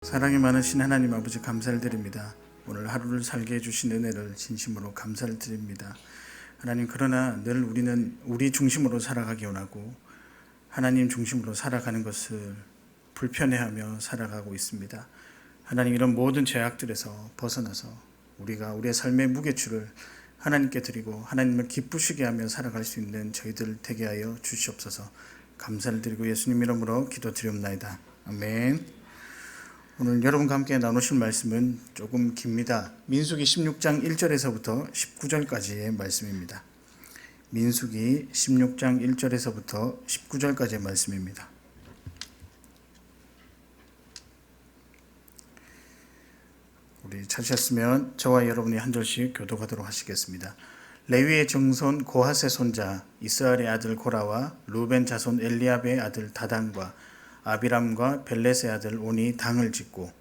사랑이 많으신 하나님 아버지 감사를 드립니다. 오늘 하루를 살게 해주신 은혜를 진심으로 감사를 드립니다. 하나님, 그러나 늘 우리는 우리 중심으로 살아가기 원하고 하나님 중심으로 살아가는 것을 불편해하며 살아가고 있습니다. 하나님, 이런 모든 죄악들에서 벗어나서 우리가 우리의 삶의 무게추를 하나님께 드리고 하나님을 기쁘시게 하며 살아갈 수 있는 저희들 되게 하여 주시옵소서. 감사를 드리고 예수님 이름으로 기도드리옵나이다. 아멘. 오늘 여러분과 함께 나누실 말씀은 조금 깁니다. 민수기 16장 1절에서부터 19절까지의 말씀입니다. 민수기 16장 1절에서부터 19절까지의 말씀입니다. 우리 찾으셨으면 저와 여러분이 한 절씩 교독하도록 하시겠습니다. 레위의 정손 고핫의 손자 이스라엘의 아들 고라와 루벤 자손 엘리압의 아들 다단과 아비람과 벨렛의 아들 온이 당을 짓고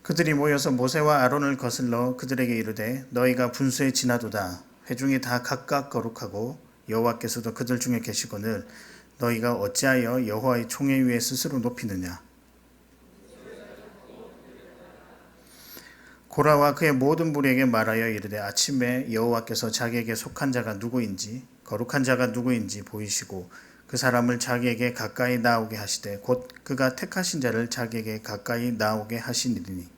그들이 모여서 모세와 아론을 거슬러 그들에게 이르되 너희가 분수에 지나도다. 회중이 다 각각 거룩하고 여호와께서도 그들 중에 계시거늘 너희가 어찌하여 여호와의 총회 위에 스스로 높이느냐. 고라와 그의 모든 무리에게 말하여 이르되 아침에 여호와께서 자기에게 속한 자가 누구인지 거룩한 자가 누구인지 보이시고 그 사람을 자기에게 가까이 나오게 하시되 곧 그가 택하신 자를 자기에게 가까이 나오게 하시니니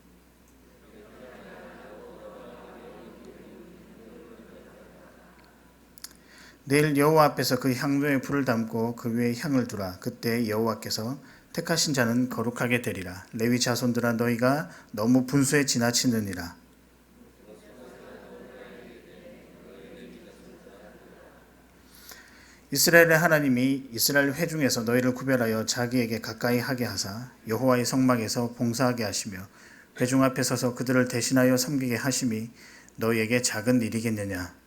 내일 여호와 앞에서 그 향로에 불을 담고 그 위에 향을 두라. 그때 여호와께서 택하신 자는 거룩하게 되리라. 레위 자손들아 너희가 너무 분수에 지나치느니라. 이스라엘의 하나님이 이스라엘 회중에서 너희를 구별하여 자기에게 가까이 하게 하사 여호와의 성막에서 봉사하게 하시며 회중 앞에 서서 그들을 대신하여 섬기게 하심이 너희에게 작은 일이겠느냐.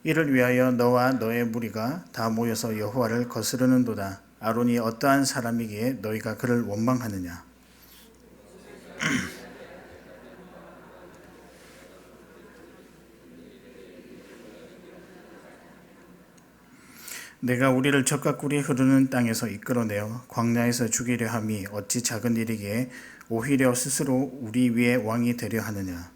이를 위하여 너와 너의 무리가 다 모여서 여호와를 거스르는도다. 아론이 어떠한 사람이기에 너희가 그를 원망하느냐. 내가 우리를 적과 꿀이 흐르는 땅에서 이끌어내어 광야에서 죽이려 함이 어찌 작은 일이기에 오히려 스스로 우리 위에 왕이 되려 하느냐.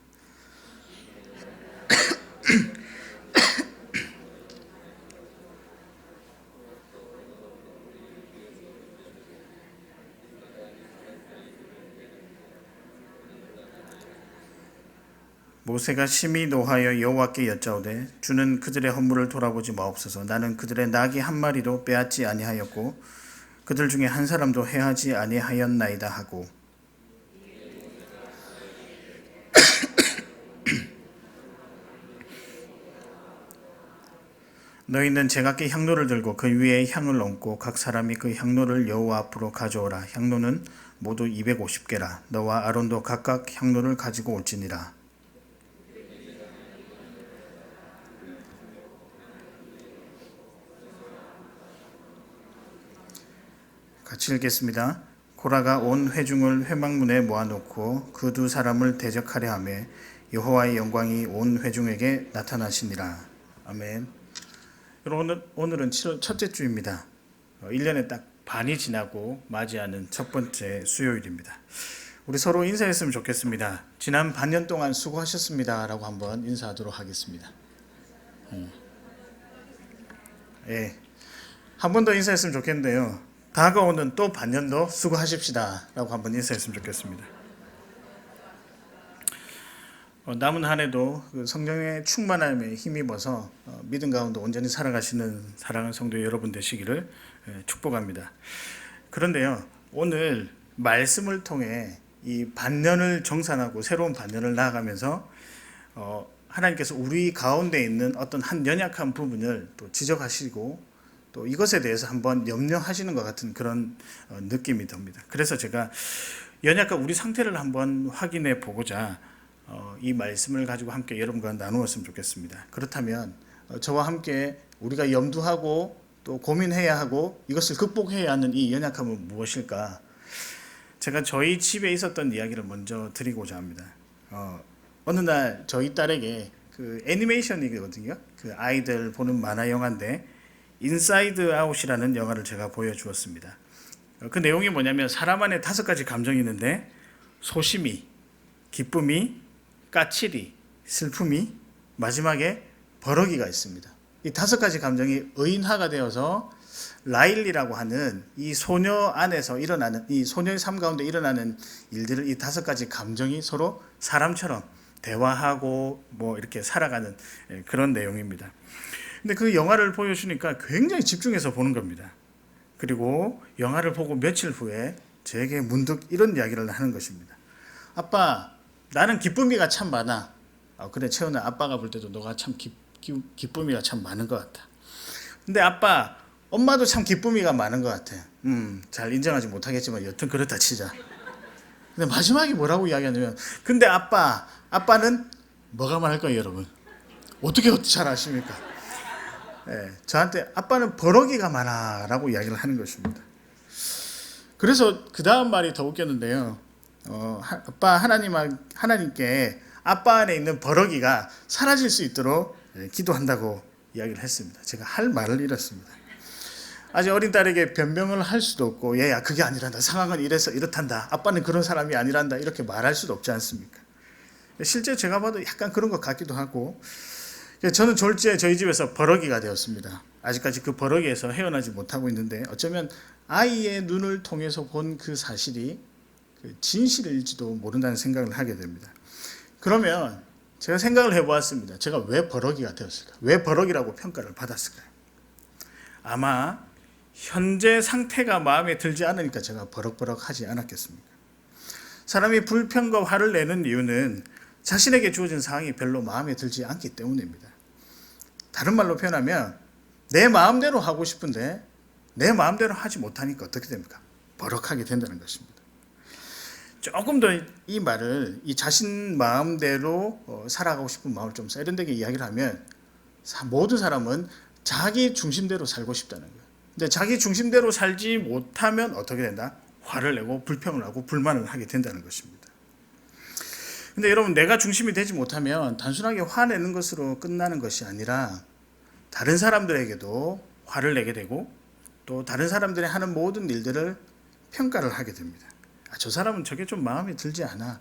모세가 심히 노하여 여호와께 여짜오되 주는 그들의 허물을 돌아보지 마옵소서. 나는 그들의 낙이 한 마리도 빼앗지 아니하였고 그들 중에 한 사람도 해하지 아니하였나이다 하고 너희는 제각기 향로를 들고 그 위에 향을 얹고 각 사람이 그 향로를 여호와 앞으로 가져오라. 향로는 모두 250개라. 너와 아론도 각각 향로를 가지고 올지니라. 같이 읽겠습니다. 고라가 온 회중을 회막문에 모아놓고 그 두 사람을 대적하려 하며 여호와의 영광이 온 회중에게 나타나시니라. 아멘. 여러분, 오늘은 첫째 주입니다. 1년에 딱 반이 지나고 맞이하는 첫 번째 수요일입니다. 우리 서로 인사했으면 좋겠습니다. 지난 반년 동안 수고하셨습니다 라고 한번 인사하도록 하겠습니다. 예, 한 번 더 인사했으면 좋겠는데요. 다가오는 또 반년도 수고하십시다 라고 한번 인사했으면 좋겠습니다. 남은 한 해도 그 성령의 충만함에 힘입어서 믿음 가운데 온전히 살아가시는 사랑하는 성도 여러분 되시기를 축복합니다. 그런데요, 오늘 말씀을 통해 이 반년을 정산하고 새로운 반년을 나아가면서 하나님께서 우리 가운데 있는 어떤 한 연약한 부분을 또 지적하시고 또 이것에 대해서 한번 염려하시는 것 같은 그런 느낌이 듭니다. 그래서 제가 연약한 우리 상태를 한번 확인해 보고자 이 말씀을 가지고 함께 여러분과 나누었으면 좋겠습니다. 그렇다면 저와 함께 우리가 염두하고 또 고민해야 하고 이것을 극복해야 하는 이 연약함은 무엇일까? 제가 저희 집에 있었던 이야기를 먼저 드리고자 합니다. 어느 날 저희 딸에게 그 애니메이션이거든요. 그 아이들 보는 만화 영화인데 인사이드 아웃이라는 영화를 제가 보여주었습니다. 그 내용이 뭐냐면 사람 안에 5가지 감정이 있는데 소심이, 기쁨이, 까칠이, 슬픔이, 마지막에 버럭이가 있습니다. 이 5가지 감정이 의인화가 되어서 라일리라고 하는 이 소녀 안에서 일어나는 이 소녀의 삶 가운데 일어나는 일들을 이 5가지 감정이 서로 사람처럼 대화하고 뭐 이렇게 살아가는 그런 내용입니다. 근데 그 영화를 보여주니까 굉장히 집중해서 보는 겁니다. 그리고 영화를 보고 며칠 후에 저에게 문득 이런 이야기를 하는 것입니다. 아빠, 나는 기쁨이가 참 많아. 그래 채훈아, 아빠가 볼 때도 너가 참 기쁨이가 참 많은 것 같아. 근데 아빠, 엄마도 참 기쁨이가 많은 것 같아. 잘 인정하지 못하겠지만 여튼 그렇다 치자. 근데 마지막에 뭐라고 이야기하냐면, 근데 아빠는 뭐가 많을 거예요, 여러분? 어떻게 잘 아십니까? 저한테 아빠는 버럭이가 많아라고 이야기를 하는 것입니다. 그래서 그 다음 말이 더 웃겼는데요. 아빠 하나님께 아빠 안에 있는 버럭이가 사라질 수 있도록 기도한다고 이야기를 했습니다. 제가 할 말을 잃었습니다. 아직 어린 딸에게 변명을 할 수도 없고, 얘야 그게 아니란다, 상황은 이래서 이렇단다, 아빠는 그런 사람이 아니란다 이렇게 말할 수도 없지 않습니까? 실제 제가 봐도 약간 그런 것 같기도 하고, 저는 졸지에 저희 집에서 버럭이가 되었습니다. 아직까지 그 버럭이에서 헤어나지 못하고 있는데, 어쩌면 아이의 눈을 통해서 본 그 사실이 진실일지도 모른다는 생각을 하게 됩니다. 그러면 제가 생각을 해보았습니다. 제가 왜 버럭이가 되었을까? 왜 버럭이라고 평가를 받았을까요? 아마 현재 상태가 마음에 들지 않으니까 제가 버럭버럭 하지 않았겠습니까? 사람이 불평과 화를 내는 이유는 자신에게 주어진 상황이 별로 마음에 들지 않기 때문입니다. 다른 말로 표현하면 내 마음대로 하고 싶은데 내 마음대로 하지 못하니까 어떻게 됩니까? 버럭하게 된다는 것입니다. 조금 더 이 말을 이 자신 마음대로 살아가고 싶은 마음을 좀 세련되게 이야기를 하면, 모든 사람은 자기 중심대로 살고 싶다는 거예요. 근데 자기 중심대로 살지 못하면 어떻게 된다? 화를 내고 불평을 하고 불만을 하게 된다는 것입니다. 근데 여러분, 내가 중심이 되지 못하면 단순하게 화내는 것으로 끝나는 것이 아니라 다른 사람들에게도 화를 내게 되고, 또 다른 사람들이 하는 모든 일들을 평가를 하게 됩니다. 저 사람은 저게 좀 마음에 들지 않아.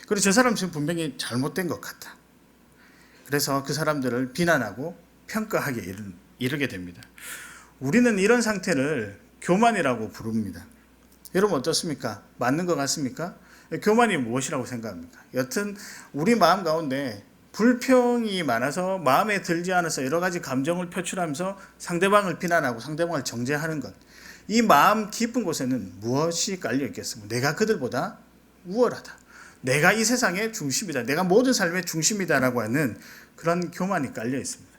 그리고 저 사람은 지금 분명히 잘못된 것 같아. 그래서 그 사람들을 비난하고 평가하게 이르게 됩니다. 우리는 이런 상태를 교만이라고 부릅니다. 여러분 어떻습니까? 맞는 것 같습니까? 교만이 무엇이라고 생각합니까? 여튼 우리 마음 가운데 불평이 많아서 마음에 들지 않아서 여러 가지 감정을 표출하면서 상대방을 비난하고 상대방을 정죄하는 것, 이 마음 깊은 곳에는 무엇이 깔려 있겠습니까? 내가 그들보다 우월하다, 내가 이 세상의 중심이다, 내가 모든 삶의 중심이다라고 하는 그런 교만이 깔려 있습니다.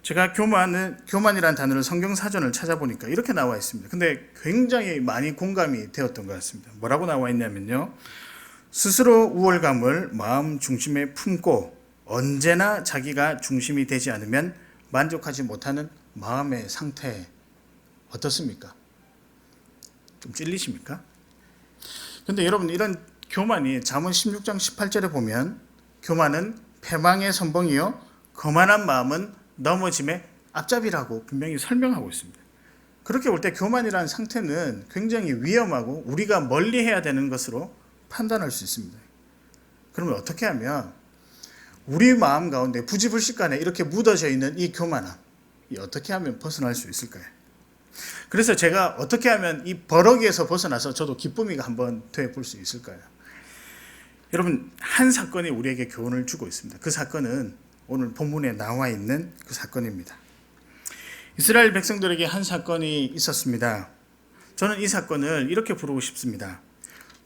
제가 교만이라는 단어를 성경 사전을 찾아보니까 이렇게 나와 있습니다. 근데 굉장히 많이 공감이 되었던 것 같습니다. 뭐라고 나와 있냐면요, 스스로 우월감을 마음 중심에 품고 언제나 자기가 중심이 되지 않으면 만족하지 못하는 마음의 상태, 어떻습니까? 좀 찔리십니까? 근데 여러분, 이런 교만이 잠언 16장 18절에 보면, 교만은 패망의 선봉이요 거만한 마음은 넘어짐의 앞잡이라고 분명히 설명하고 있습니다. 그렇게 볼 때 교만이라는 상태는 굉장히 위험하고 우리가 멀리해야 되는 것으로 판단할 수 있습니다. 그러면 어떻게 하면 우리 마음 가운데 부지불식간에 이렇게 묻어져 있는 이 교만함, 어떻게 하면 벗어날 수 있을까요? 그래서 제가 어떻게 하면 이 버럭이에서 벗어나서 저도 기쁨이가 한번 되어볼 수 있을까요? 여러분, 한 사건이 우리에게 교훈을 주고 있습니다. 그 사건은 오늘 본문에 나와 있는 그 사건입니다. 이스라엘 백성들에게 한 사건이 있었습니다. 저는 이 사건을 이렇게 부르고 싶습니다.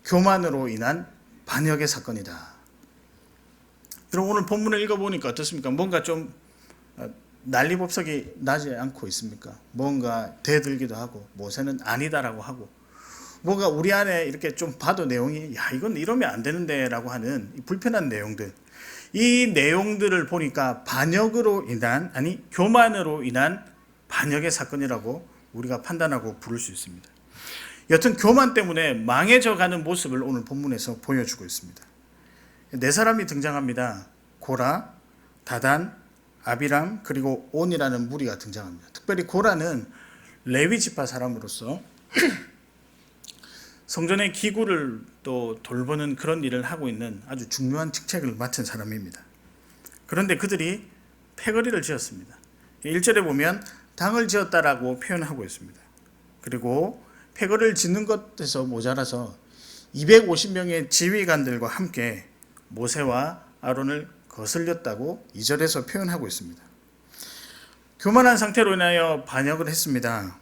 교만으로 인한 반역의 사건이다. 여러분, 오늘 본문을 읽어보니까 어떻습니까? 뭔가 좀 난리법석이 나지 않고 있습니까? 뭔가 대들기도 하고 모세는 아니다라고 하고, 뭔가 우리 안에 이렇게 좀 봐도 내용이 이건 이러면 안 되는데 라고 하는 불편한 내용들, 이 내용들을 보니까 교만으로 인한 반역의 사건이라고 우리가 판단하고 부를 수 있습니다. 여튼 교만 때문에 망해져 가는 모습을 오늘 본문에서 보여주고 있습니다. 네 사람이 등장합니다. 고라, 다단, 아비람, 그리고 온이라는 무리가 등장합니다. 특별히 고라는 레위 지파 사람으로서 성전의 기구를 또 돌보는 그런 일을 하고 있는 아주 중요한 직책을 맡은 사람입니다. 그런데 그들이 패거리를 지었습니다. 1절에 보면 당을 지었다라고 표현하고 있습니다. 그리고 패거리를 짓는 것에서 모자라서 250명의 지휘관들과 함께 모세와 아론을 거슬렸다고 2절에서 표현하고 있습니다. 교만한 상태로 인하여 반역을 했습니다.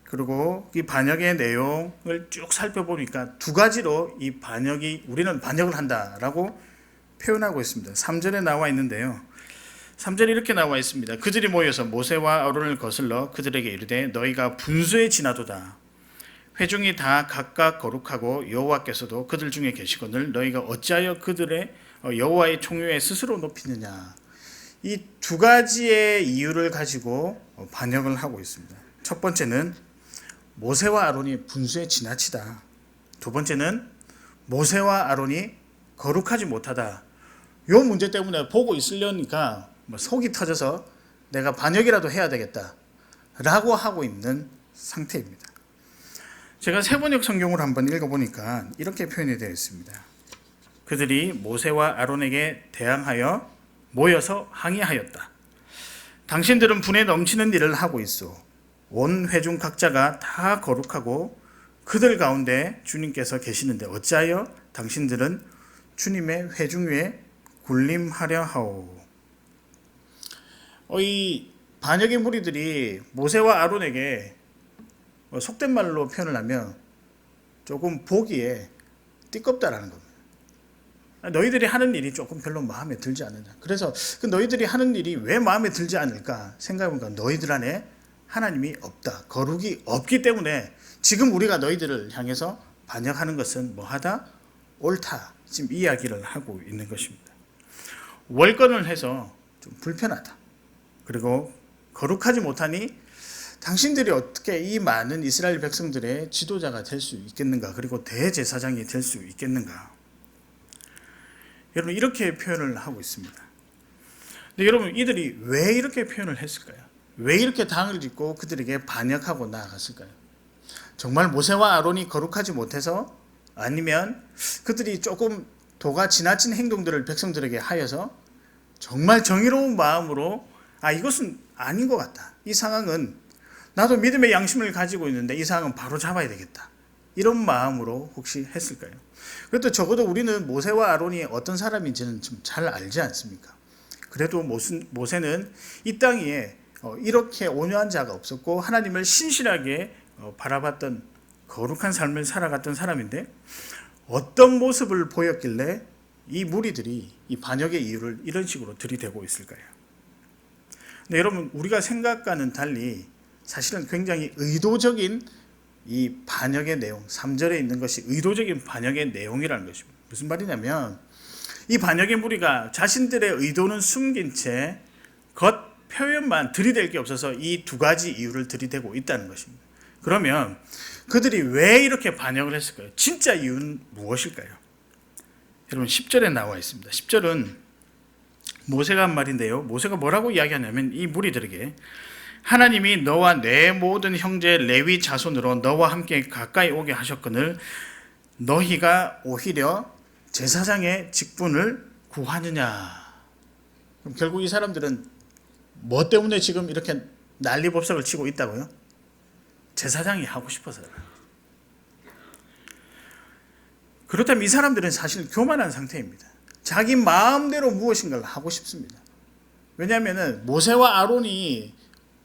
그리고 이 반역의 내용을 쭉 살펴보니까 두 가지로 우리는 반역을 한다라고 표현하고 있습니다. 3절에 나와 있는데요. 3절에 이렇게 나와 있습니다. 그들이 모여서 모세와 아론을 거슬러 그들에게 이르되 너희가 분수에 지나도다. 회중이 다 각각 거룩하고 여호와께서도 그들 중에 계시거늘 너희가 어찌하여 그들의 여호와의 총회에 스스로 높이느냐. 이 두 가지의 이유를 가지고 반역을 하고 있습니다. 첫 번째는 모세와 아론이 분수에 지나치다. 두 번째는 모세와 아론이 거룩하지 못하다. 이 문제 때문에 보고 있으려니까 속이 터져서 내가 반역이라도 해야 되겠다 라고 하고 있는 상태입니다. 제가 세번역 성경을 한번 읽어보니까 이렇게 표현이 되어 있습니다. 그들이 모세와 아론에게 대항하여 모여서 항의하였다. 당신들은 분에 넘치는 일을 하고 있어. 온 회중 각자가 다 거룩하고 그들 가운데 주님께서 계시는데 어찌하여 당신들은 주님의 회중 위에 군림하려 하오. 이 반역의 무리들이 모세와 아론에게 속된 말로 표현을 하면 조금 보기에 띠껍다라는 겁니다. 너희들이 하는 일이 조금 별로 마음에 들지 않느냐. 그래서 그 너희들이 하는 일이 왜 마음에 들지 않을까 생각해보니까 너희들 안에 하나님이 없다. 거룩이 없기 때문에 지금 우리가 너희들을 향해서 반역하는 것은 뭐하다? 옳다. 지금 이야기를 하고 있는 것입니다. 월권을 해서 좀 불편하다. 그리고 거룩하지 못하니 당신들이 어떻게 이 많은 이스라엘 백성들의 지도자가 될 수 있겠는가? 그리고 대제사장이 될 수 있겠는가? 여러분 이렇게 표현을 하고 있습니다. 근데 여러분 이들이 왜 이렇게 표현을 했을까요? 왜 이렇게 당을 짓고 그들에게 반역하고 나아갔을까요? 정말 모세와 아론이 거룩하지 못해서 아니면 그들이 조금 도가 지나친 행동들을 백성들에게 하여서 정말 정의로운 마음으로 이것은 아닌 것 같다. 이 상황은 나도 믿음의 양심을 가지고 있는데 이 상황은 바로 잡아야 되겠다. 이런 마음으로 혹시 했을까요? 그래도 적어도 우리는 모세와 아론이 어떤 사람인지는 좀 잘 알지 않습니까? 그래도 모세는 이 땅 위에 이렇게 온유한 자가 없었고 하나님을 신실하게 바라봤던 거룩한 삶을 살아갔던 사람인데 어떤 모습을 보였길래 이 무리들이 이 반역의 이유를 이런 식으로 들이대고 있을까요? 근데 여러분 우리가 생각과는 달리 사실은 굉장히 의도적인 이 반역의 내용, 3절에 있는 것이 의도적인 반역의 내용이라는 것입니다. 무슨 말이냐면 이 반역의 무리가 자신들의 의도는 숨긴 채 겉 표현만 들이댈 게 없어서 이 두 가지 이유를 들이대고 있다는 것입니다. 그러면 그들이 왜 이렇게 반역을 했을까요? 진짜 이유는 무엇일까요? 여러분 10절에 나와 있습니다. 10절은 모세가 한 말인데요. 모세가 뭐라고 이야기하냐면 이 무리들에게 하나님이 너와 내 모든 형제 레위 자손으로 너와 함께 가까이 오게 하셨거늘 너희가 오히려 제사장의 직분을 구하느냐. 그럼 결국 이 사람들은 뭐 때문에 지금 이렇게 난리법석을 치고 있다고요? 제사장이 하고 싶어서요. 그렇다면 이 사람들은 사실 교만한 상태입니다. 자기 마음대로 무엇인가를 하고 싶습니다. 왜냐하면 모세와 아론이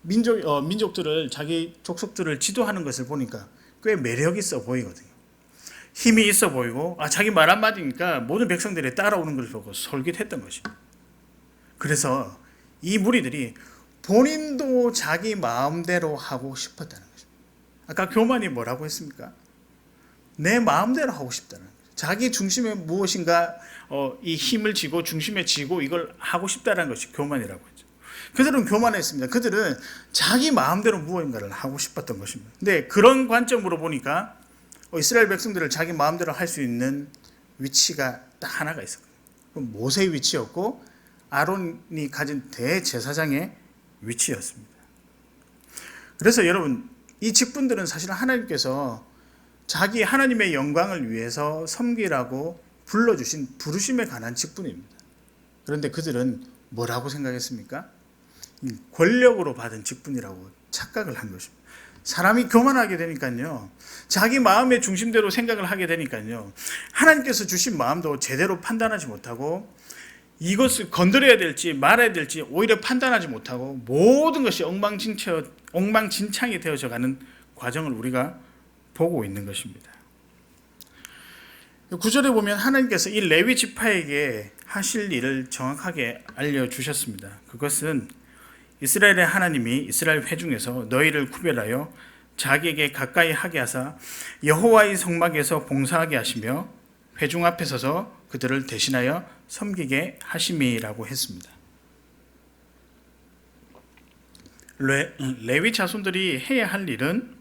민족들을 자기 족속들을 지도하는 것을 보니까 꽤 매력 있어 보이거든요. 힘이 있어 보이고 자기 말 한마디니까 모든 백성들이 따라오는 것을 보고 솔깃했던 것입니다. 그래서 이 무리들이 본인도 자기 마음대로 하고 싶었다는 것입니다. 아까 교만이 뭐라고 했습니까? 내 마음대로 하고 싶다는 거죠. 자기 중심에 무엇인가 이 힘을 쥐고 중심에 쥐고 이걸 하고 싶다는 것이 교만이라고 했죠. 그들은 교만했습니다. 그들은 자기 마음대로 무언가를 하고 싶었던 것입니다. 근데 그런 관점으로 보니까 이스라엘 백성들을 자기 마음대로 할 수 있는 위치가 딱 하나가 있었거든요. 모세의 위치였고 아론이 가진 대제사장의 위치였습니다. 그래서 여러분, 이 직분들은 사실 하나님께서 자기 하나님의 영광을 위해서 섬기라고 불러주신 부르심에 관한 직분입니다. 그런데 그들은 뭐라고 생각했습니까? 권력으로 받은 직분이라고 착각을 한 것입니다. 사람이 교만하게 되니까요, 자기 마음의 중심대로 생각을 하게 되니까요, 하나님께서 주신 마음도 제대로 판단하지 못하고 이것을 건드려야 될지 말아야 될지 오히려 판단하지 못하고 모든 것이 엉망진창이 되어져 가는 과정을 우리가 보고 있는 것입니다. 9절에 보면 하나님께서 이 레위 지파에게 하실 일을 정확하게 알려주셨습니다. 그것은 이스라엘의 하나님이 이스라엘 회중에서 너희를 구별하여 자기에게 가까이 하게 하사 여호와의 성막에서 봉사하게 하시며 회중 앞에 서서 그들을 대신하여 섬기게 하심이라고 했습니다. 레위 자손들이 해야 할 일은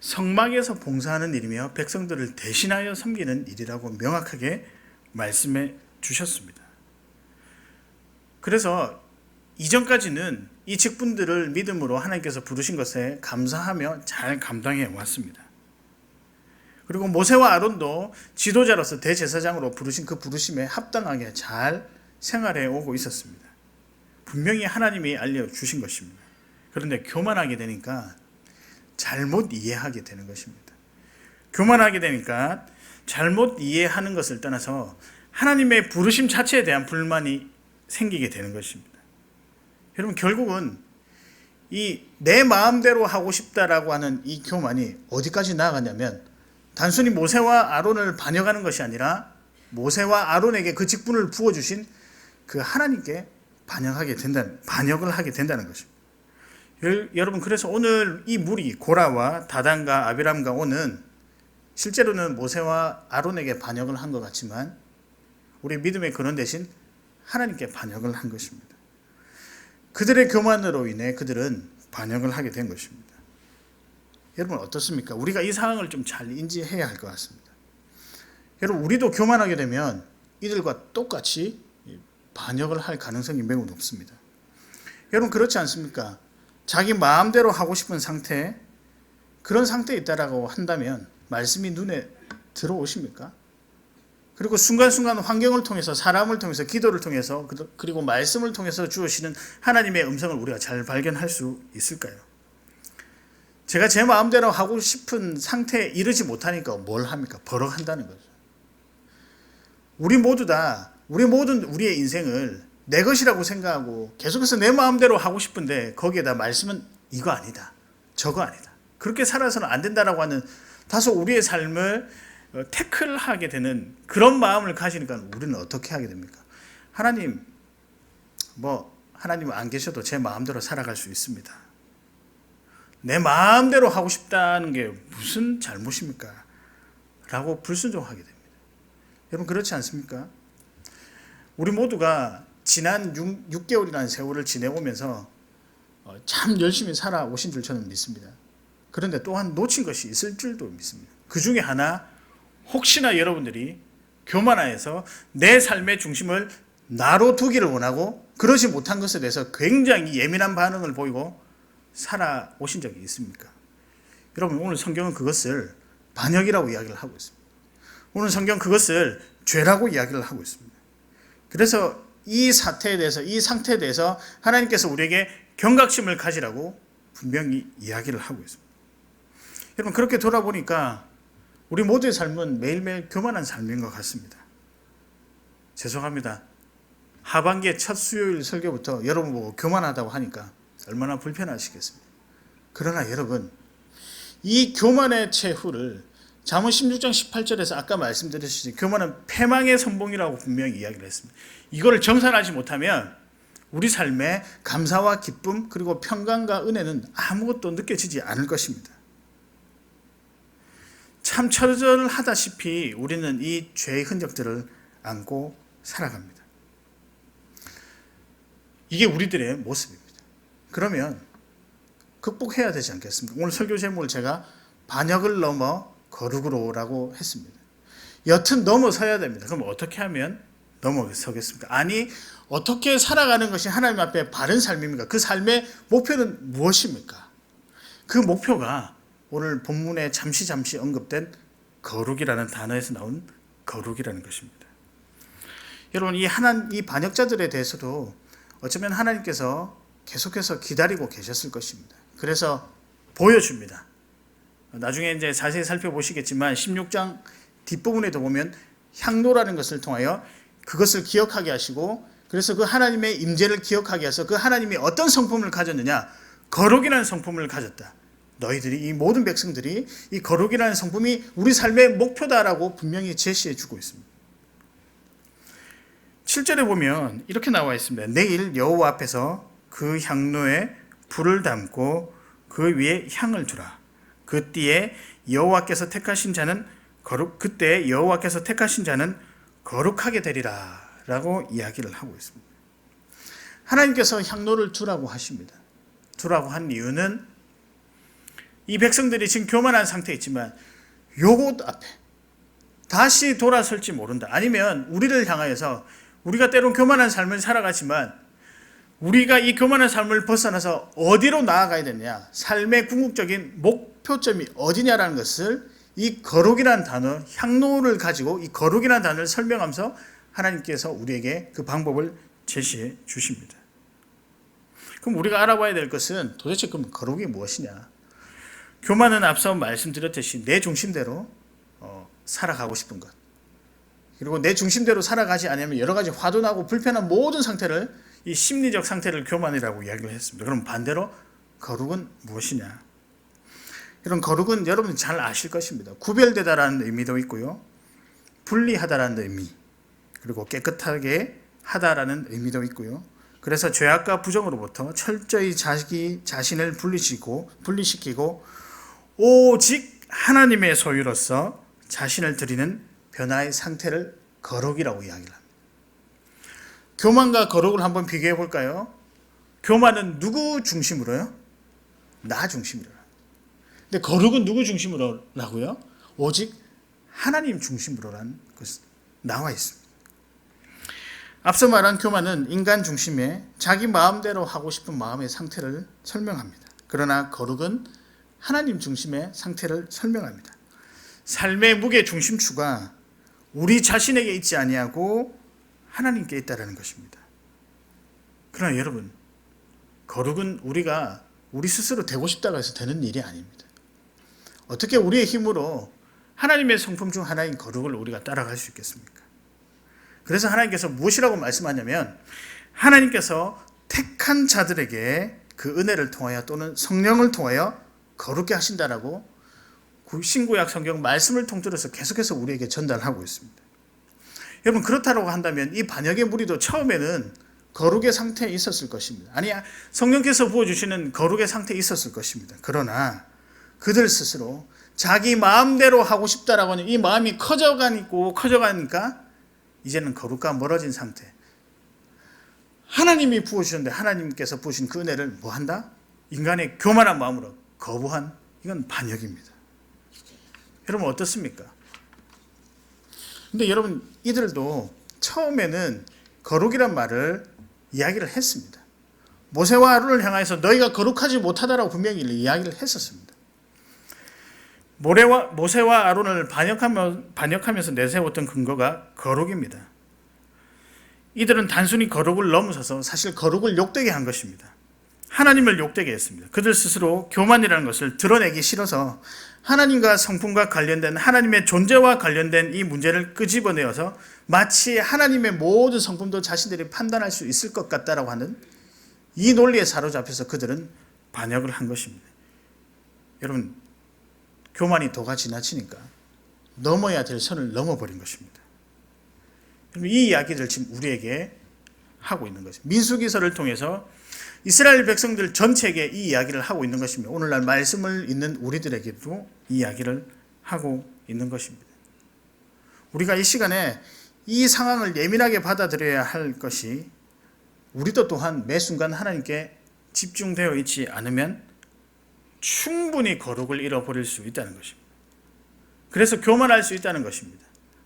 성막에서 봉사하는 일이며 백성들을 대신하여 섬기는 일이라고 명확하게 말씀해 주셨습니다. 그래서 이전까지는 이 직분들을 믿음으로 하나님께서 부르신 것에 감사하며 잘 감당해 왔습니다. 그리고 모세와 아론도 지도자로서 대제사장으로 부르신 그 부르심에 합당하게 잘 생활해 오고 있었습니다. 분명히 하나님이 알려주신 것입니다. 그런데 교만하게 되니까 잘못 이해하게 되는 것입니다. 교만하게 되니까 잘못 이해하는 것을 떠나서 하나님의 부르심 자체에 대한 불만이 생기게 되는 것입니다. 여러분, 결국은 이 내 마음대로 하고 싶다라고 하는 이 교만이 어디까지 나아가냐면 단순히 모세와 아론을 반역하는 것이 아니라 모세와 아론에게 그 직분을 부어주신 그 하나님께 반역을 하게 된다는 것입니다. 여러분, 그래서 오늘 이 무리 고라와 다단과 아비람과 온은 실제로는 모세와 아론에게 반역을 한 것 같지만 우리 믿음의 근원 대신 하나님께 반역을 한 것입니다. 그들의 교만으로 인해 그들은 반역을 하게 된 것입니다. 여러분, 어떻습니까? 우리가 이 상황을 좀 잘 인지해야 할 것 같습니다. 여러분, 우리도 교만하게 되면 이들과 똑같이 반역을 할 가능성이 매우 높습니다. 여러분, 그렇지 않습니까? 자기 마음대로 하고 싶은 상태, 그런 상태에 있다라고 한다면 말씀이 눈에 들어오십니까? 그리고 순간순간 환경을 통해서, 사람을 통해서, 기도를 통해서, 그리고 말씀을 통해서 주시는 하나님의 음성을 우리가 잘 발견할 수 있을까요? 제가 제 마음대로 하고 싶은 상태에 이르지 못하니까 뭘 합니까? 버럭한다는 거죠. 우리 모든 우리의 인생을 내 것이라고 생각하고 계속해서 내 마음대로 하고 싶은데 거기에다 말씀은 이거 아니다, 저거 아니다, 그렇게 살아서는 안 된다라고 하는 다소 우리의 삶을 태클하게 되는 그런 마음을 가지니까 우리는 어떻게 하게 됩니까? 하나님은 안 계셔도 제 마음대로 살아갈 수 있습니다. 내 마음대로 하고 싶다는 게 무슨 잘못입니까? 라고 불순종하게 됩니다. 여러분, 그렇지 않습니까? 우리 모두가 지난 6개월이라는 세월을 지내오면서 참 열심히 살아오신 줄 저는 믿습니다. 그런데 또한 놓친 것이 있을 줄도 믿습니다. 그 중에 하나, 혹시나 여러분들이 교만하여서 내 삶의 중심을 나로 두기를 원하고 그러지 못한 것에 대해서 굉장히 예민한 반응을 보이고 살아오신 적이 있습니까? 여러분, 오늘 성경은 그것을 반역이라고 이야기를 하고 있습니다. 오늘 성경 그것을 죄라고 이야기를 하고 있습니다. 그래서 이 사태에 대해서, 이 상태에 대해서 하나님께서 우리에게 경각심을 가지라고 분명히 이야기를 하고 있습니다. 여러분, 그렇게 돌아보니까 우리 모두의 삶은 매일매일 교만한 삶인 것 같습니다. 죄송합니다. 하반기의 첫 수요일 설교부터 여러분 보고 교만하다고 하니까 얼마나 불편하시겠습니까? 그러나 여러분, 이 교만의 최후를 잠언 16장 18절에서 아까 말씀드렸듯이 교만은 패망의 선봉이라고 분명히 이야기를 했습니다. 이거를 정산하지 못하면 우리 삶에 감사와 기쁨 그리고 평강과 은혜는 아무것도 느껴지지 않을 것입니다. 참처절하다시피 우리는 이 죄의 흔적들을 안고 살아갑니다. 이게 우리들의 모습입니다. 그러면 극복해야 되지 않겠습니까? 오늘 설교 제목을 제가 반역을 넘어 거룩으로라고 했습니다. 여튼 넘어서야 됩니다. 그럼 어떻게 하면 넘어서겠습니까? 아니, 어떻게 살아가는 것이 하나님 앞에 바른 삶입니까? 그 삶의 목표는 무엇입니까? 그 목표가 오늘 본문에 잠시 언급된 거룩이라는 단어에서 나온 거룩이라는 것입니다. 여러분, 이 반역자들에 대해서도 어쩌면 하나님께서 계속해서 기다리고 계셨을 것입니다. 그래서 보여줍니다. 나중에 이제 자세히 살펴보시겠지만 16장 뒷부분에도 보면 향로라는 것을 통하여 그것을 기억하게 하시고, 그래서 그 하나님의 임재를 기억하게 해서 그 하나님이 어떤 성품을 가졌느냐, 거룩이라는 성품을 가졌다. 너희들이, 이 모든 백성들이 이 거룩이라는 성품이 우리 삶의 목표다라고 분명히 제시해 주고 있습니다. 7절에 보면 이렇게 나와 있습니다. 내일 여호와 앞에서 그 향로에 불을 담고 그 위에 향을 두라. 그때 여호와께서 택하신 자는 거룩하게 되리라 라고 이야기를 하고 있습니다. 하나님께서 향로를 두라고 하십니다. 두라고 한 이유는 이 백성들이 지금 교만한 상태에 있지만 요것 앞에 다시 돌아설지 모른다. 아니면 우리를 향하여서 우리가 때론 교만한 삶을 살아가지만 우리가 이 교만한 삶을 벗어나서 어디로 나아가야 되느냐, 삶의 궁극적인 목표점이 어디냐라는 것을 이 거룩이라는 단어, 향로를 가지고 이 거룩이라는 단어를 설명하면서 하나님께서 우리에게 그 방법을 제시해 주십니다. 그럼 우리가 알아봐야 될 것은 도대체 그럼 거룩이 무엇이냐? 교만은 앞서 말씀드렸듯이 내 중심대로 살아가고 싶은 것, 그리고 내 중심대로 살아가지 않으면 여러 가지 화도 나고 불편한 모든 상태를, 이 심리적 상태를 교만이라고 이야기를 했습니다. 그럼 반대로 거룩은 무엇이냐? 이런 거룩은 여러분 잘 아실 것입니다. 구별되다라는 의미도 있고요, 분리하다라는 의미, 그리고 깨끗하게 하다라는 의미도 있고요. 그래서 죄악과 부정으로부터 철저히 자기 자신을 분리시키고 오직 하나님의 소유로서 자신을 드리는 변화의 상태를 거룩이라고 이야기를 합니다. 교만과 거룩을 한번 비교해 볼까요? 교만은 누구 중심으로요? 나 중심으로. 근데 거룩은 누구 중심으로라고요? 오직 하나님 중심으로라는 것이 나와 있습니다. 앞서 말한 교만은 인간 중심의 자기 마음대로 하고 싶은 마음의 상태를 설명합니다. 그러나 거룩은 하나님 중심의 상태를 설명합니다. 삶의 무게 중심추가 우리 자신에게 있지 아니하고 하나님께 있다는 것입니다. 그러나 여러분, 거룩은 우리가 우리 스스로 되고 싶다고 해서 되는 일이 아닙니다. 어떻게 우리의 힘으로 하나님의 성품 중 하나인 거룩을 우리가 따라갈 수 있겠습니까? 그래서 하나님께서 무엇이라고 말씀하냐면, 하나님께서 택한 자들에게 그 은혜를 통하여 또는 성령을 통하여 거룩게 하신다라고 신구약 성경 말씀을 통틀어서 계속해서 우리에게 전달하고 있습니다. 여러분, 그렇다고 한다면 이 반역의 무리도 처음에는 거룩의 상태에 있었을 것입니다. 아니, 성령께서 부어주시는 거룩의 상태에 있었을 것입니다. 그러나 그들 스스로 자기 마음대로 하고 싶다라고 하는 이 마음이 커져가니까 이제는 거룩과 멀어진 상태. 하나님이 부어주셨는데 하나님께서 부으신 그 은혜를 뭐한다? 인간의 교만한 마음으로 거부한, 이건 반역입니다. 여러분 어떻습니까? 근데 여러분, 이들도 처음에는 거룩이란 말을 이야기를 했습니다. 모세와 아론을 향해서 너희가 거룩하지 못하다라고 분명히 이야기를 했었습니다. 모세와 아론을 반역하면서 내세웠던 근거가 거룩입니다. 이들은 단순히 거룩을 넘어서서 사실 거룩을 욕되게 한 것입니다. 하나님을 욕되게 했습니다. 그들 스스로 교만이라는 것을 드러내기 싫어서 하나님과 성품과 관련된, 하나님의 존재와 관련된 이 문제를 끄집어내어서 마치 하나님의 모든 성품도 자신들이 판단할 수 있을 것 같다라고 하는 이 논리에 사로잡혀서 그들은 반역을 한 것입니다. 여러분, 교만이 도가 지나치니까 넘어야 될 선을 넘어버린 것입니다. 이 이야기를 지금 우리에게 하고 있는 것입니다. 민수기서를 통해서 이스라엘 백성들 전체에게 이 이야기를 하고 있는 것입니다. 오늘날 말씀을 읽는 우리들에게도 이 이야기를 하고 있는 것입니다. 우리가 이 시간에 이 상황을 예민하게 받아들여야 할 것이, 우리도 또한 매 순간 하나님께 집중되어 있지 않으면 충분히 거룩을 잃어버릴 수 있다는 것입니다. 그래서 교만할 수 있다는 것입니다.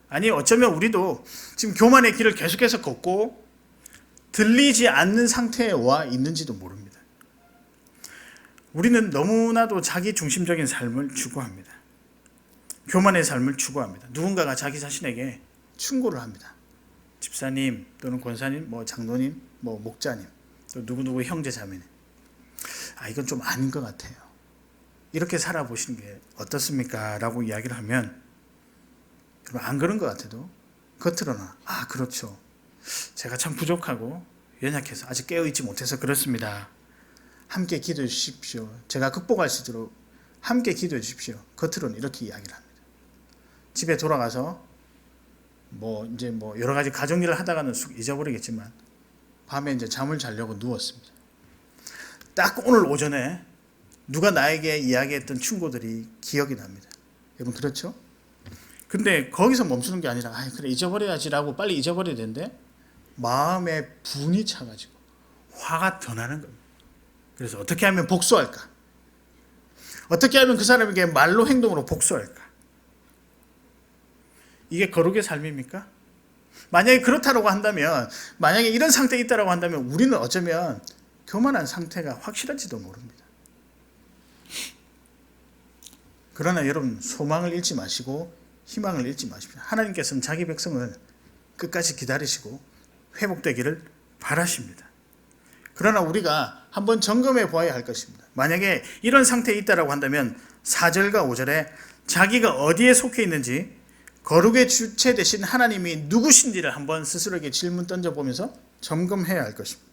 아니, 어쩌면 우리도 지금 교만의 길을 계속해서 걷고 들리지 않는 상태에 와 있는지도 모릅니다. 우리는 너무나도 자기 중심적인 삶을 추구합니다. 교만의 삶을 추구합니다. 누군가가 자기 자신에게 충고를 합니다. 집사님 또는 권사님, 장로님, 목자님, 또 누구누구 형제 자매님, 이건 좀 아닌 것 같아요. 이렇게 살아보시는 게 어떻습니까? 라고 이야기를 하면, 그럼 안 그런 것 같아도 겉으로는 그렇죠, 제가 참 부족하고 연약해서 아직 깨어있지 못해서 그렇습니다, 함께 기도해 주십시오, 제가 극복할 수 있도록 함께 기도해 주십시오, 겉으로는 이렇게 이야기를 합니다. 집에 돌아가서 여러 가지 가정 일을 하다가는 잊어버리겠지만 밤에 이제 잠을 자려고 누웠습니다. 딱 오늘 오전에 누가 나에게 이야기했던 충고들이 기억이 납니다. 여러분 그렇죠? 근데 거기서 멈추는 게 아니라 그래 잊어버려야지라고 빨리 잊어버려야 되는데 마음에 분이 차가지고 화가 더 나는 겁니다. 그래서 어떻게 하면 복수할까? 어떻게 하면 그 사람에게 말로 행동으로 복수할까? 이게 거룩의 삶입니까? 만약에 그렇다고 한다면, 만약에 이런 상태에 있다고 한다면 우리는 어쩌면 교만한 상태가 확실할지도 모릅니다. 그러나 여러분, 소망을 잃지 마시고 희망을 잃지 마십시오. 하나님께서는 자기 백성을 끝까지 기다리시고 회복되기를 바라십니다. 그러나 우리가 한번 점검해 보아야 할 것입니다. 만약에 이런 상태에 있다고 한다면 4절과 5절에 자기가 어디에 속해 있는지, 거룩의 주체 되신 하나님이 누구신지를 한번 스스로에게 질문 던져보면서 점검해야 할 것입니다.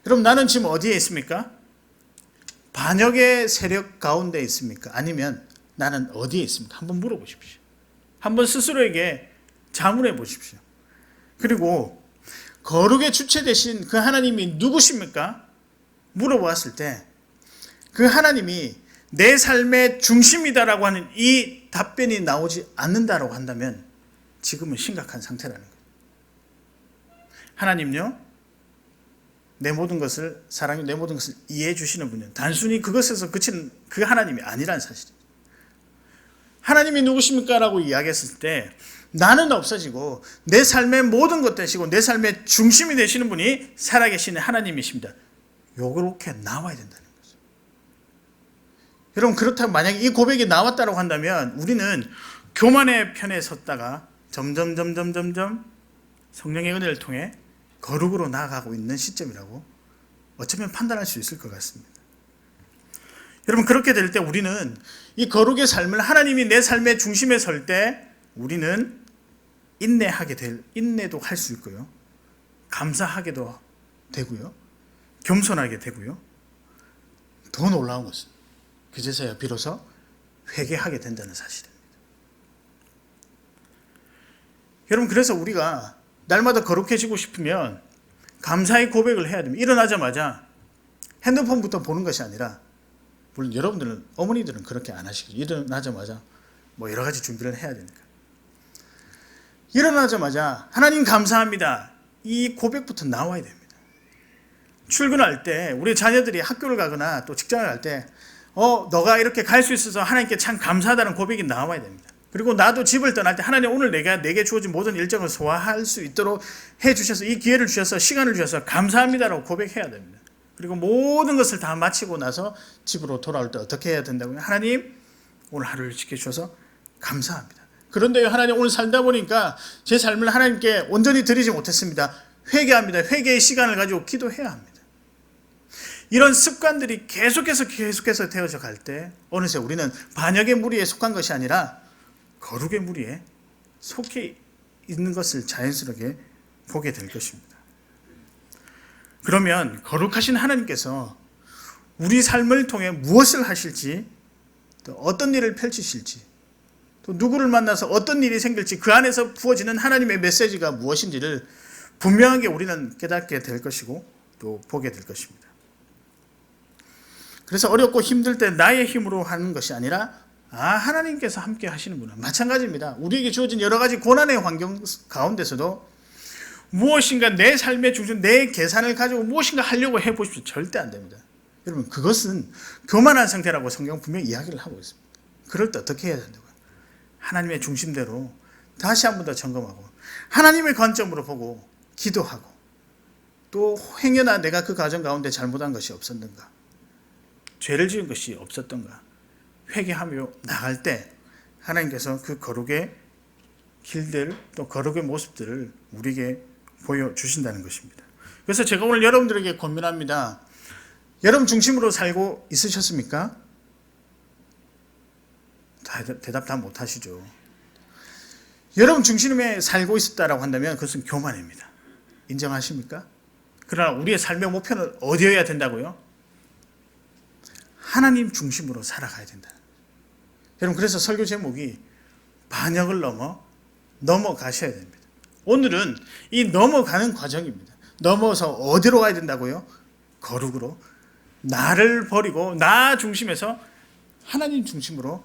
여러분, 나는 지금 어디에 있습니까? 반역의 세력 가운데 있습니까? 아니면 나는 어디에 있습니까? 한번 물어보십시오. 한번 스스로에게 자문해 보십시오. 그리고 거룩의 주체 되신 그 하나님이 누구십니까? 물어보았을 때 그 하나님이 내 삶의 중심이다라고 하는 이 답변이 나오지 않는다라고 한다면 지금은 심각한 상태라는 거예요. 하나님요, 내 모든 것을 사랑해, 내 모든 것을 이해해 주시는 분은 단순히 그것에서 그치는 그 하나님이 아니라는 사실이에요. 하나님이 누구십니까? 라고 이야기했을 때 나는 없어지고 내 삶의 모든 것 되시고 내 삶의 중심이 되시는 분이 살아계시는 하나님이십니다. 요렇게 나와야 된다는 거죠. 여러분, 그렇다면 만약에 이 고백이 나왔다고 한다면 우리는 교만의 편에 섰다가 점점 성령의 은혜를 통해 거룩으로 나아가고 있는 시점이라고 어쩌면 판단할 수 있을 것 같습니다. 여러분, 그렇게 될 때 우리는 이 거룩의 삶을, 하나님이 내 삶의 중심에 설 때 우리는 인내도 할 수 있고요, 감사하게도 되고요, 겸손하게 되고요, 더 놀라운 것은 그제서야 비로소 회개하게 된다는 사실입니다. 여러분, 그래서 우리가 날마다 거룩해지고 싶으면 감사의 고백을 해야 됩니다. 일어나자마자 핸드폰부터 보는 것이 아니라, 물론 여러분들은, 어머니들은 그렇게 안 하시겠죠. 일어나자마자 여러 가지 준비를 해야 되니까. 일어나자마자 하나님 감사합니다, 이 고백부터 나와야 됩니다. 출근할 때, 우리 자녀들이 학교를 가거나 또 직장을 갈 때 너가 이렇게 갈 수 있어서 하나님께 참 감사하다는 고백이 나와야 됩니다. 그리고 나도 집을 떠날 때 하나님, 오늘 내게 주어진 모든 일정을 소화할 수 있도록 해주셔서, 이 기회를 주셔서, 시간을 주셔서 감사합니다라고 고백해야 됩니다. 그리고 모든 것을 다 마치고 나서 집으로 돌아올 때 어떻게 해야 된다고요? 하나님, 오늘 하루를 지켜주셔서 감사합니다. 그런데 하나님, 오늘 살다 보니까 제 삶을 하나님께 온전히 드리지 못했습니다. 회개합니다. 회개의 시간을 가지고 기도해야 합니다. 이런 습관들이 계속해서 되어져 갈 때 어느새 우리는 반역의 무리에 속한 것이 아니라 거룩의 무리에 속해 있는 것을 자연스럽게 보게 될 것입니다. 그러면 거룩하신 하나님께서 우리 삶을 통해 무엇을 하실지, 또 어떤 일을 펼치실지, 또 누구를 만나서 어떤 일이 생길지, 그 안에서 부어지는 하나님의 메시지가 무엇인지를 분명하게 우리는 깨닫게 될 것이고 또 보게 될 것입니다. 그래서 어렵고 힘들 때 나의 힘으로 하는 것이 아니라 하나님께서 함께 하시는구나. 마찬가지입니다. 우리에게 주어진 여러 가지 고난의 환경 가운데서도 무엇인가 내 삶의 중심, 내 계산을 가지고 무엇인가 하려고 해보십시오. 절대 안 됩니다. 여러분, 그것은 교만한 상태라고 성경 분명히 이야기를 하고 있습니다. 그럴 때 어떻게 해야 된다고요? 하나님의 중심대로 다시 한 번 더 점검하고 하나님의 관점으로 보고 기도하고 또 행여나 내가 그 과정 가운데 잘못한 것이 없었는가, 죄를 지은 것이 없었던가 회개하며 나갈 때 하나님께서 그 거룩의 길들 또 거룩의 모습들을 우리에게 보여주신다는 것입니다. 그래서 제가 오늘 여러분들에게 권면합니다. 여러분 중심으로 살고 있으셨습니까? 대답 다 못하시죠. 여러분 중심에 살고 있었다라고 한다면 그것은 교만입니다. 인정하십니까? 그러나 우리의 삶의 목표는 어디여야 된다고요? 하나님 중심으로 살아가야 된다. 여러분, 그래서 설교 제목이 반역을 넘어가셔야 됩니다. 오늘은 이 넘어가는 과정입니다. 넘어서 어디로 가야 된다고요? 거룩으로. 나를 버리고 나 중심에서 하나님 중심으로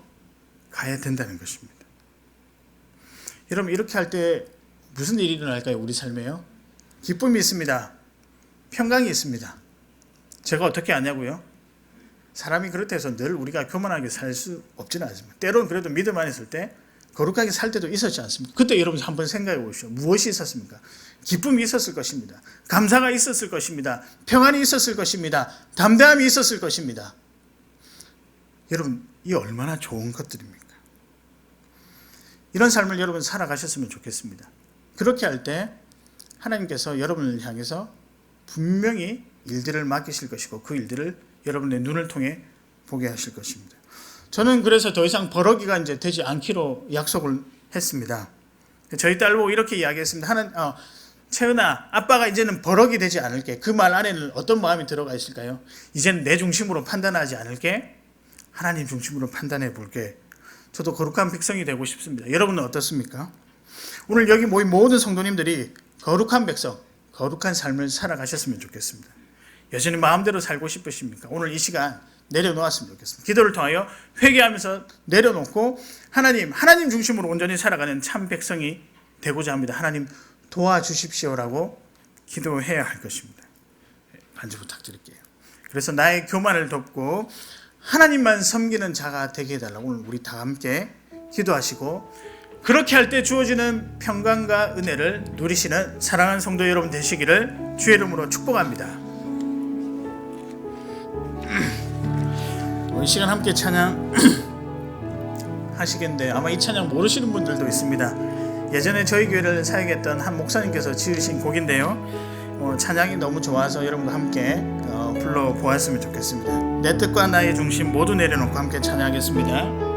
가야 된다는 것입니다. 여러분, 이렇게 할 때 무슨 일이 일어날까요? 우리 삶에요? 기쁨이 있습니다. 평강이 있습니다. 제가 어떻게 아냐고요? 사람이 그렇다 해서 늘 우리가 교만하게 살 수 없지는 않습니다. 때로는 그래도 믿음 안에 있을 때 거룩하게 살 때도 있었지 않습니까? 그때 여러분 한번 생각해 보십시오. 무엇이 있었습니까? 기쁨이 있었을 것입니다. 감사가 있었을 것입니다. 평안이 있었을 것입니다. 담대함이 있었을 것입니다. 여러분, 이 얼마나 좋은 것들입니까? 이런 삶을 여러분 살아가셨으면 좋겠습니다. 그렇게 할 때 하나님께서 여러분을 향해서 분명히 일들을 맡기실 것이고 그 일들을 여러분의 눈을 통해 보게 하실 것입니다. 저는 그래서 더 이상 버러기가 이제 되지 않기로 약속을 했습니다. 저희 딸 보고 이렇게 이야기했습니다. 채은아, 아빠가 이제는 버럭이 되지 않을게. 그 말 안에는 어떤 마음이 들어가 있을까요? 이제는 내 중심으로 판단하지 않을게. 하나님 중심으로 판단해 볼게. 저도 거룩한 백성이 되고 싶습니다. 여러분은 어떻습니까? 오늘 여기 모인 모든 성도님들이 거룩한 백성, 거룩한 삶을 살아가셨으면 좋겠습니다. 여전히 마음대로 살고 싶으십니까? 오늘 이 시간 내려놓았으면 좋겠습니다. 기도를 통하여 회개하면서 내려놓고 하나님 중심으로 온전히 살아가는 참 백성이 되고자 합니다. 하나님 도와주십시오라고 기도해야 할 것입니다. 간절 부탁드릴게요. 그래서 나의 교만을 덮고 하나님만 섬기는 자가 되게 해달라고 오늘 우리 다 함께 기도하시고, 그렇게 할 때 주어지는 평강과 은혜를 누리시는 사랑하는 성도 여러분 되시기를 주의 이름으로 축복합니다. 이 시간 함께 찬양 하시겠는데 아마 이 찬양 모르시는 분들도 있습니다. 예전에 저희 교회를 사역했던 한 목사님께서 지으신 곡인데요, 찬양이 너무 좋아서 여러분과 함께 불러보았으면 좋겠습니다. 내 뜻과 나의 중심 모두 내려놓고 함께 찬양하겠습니다.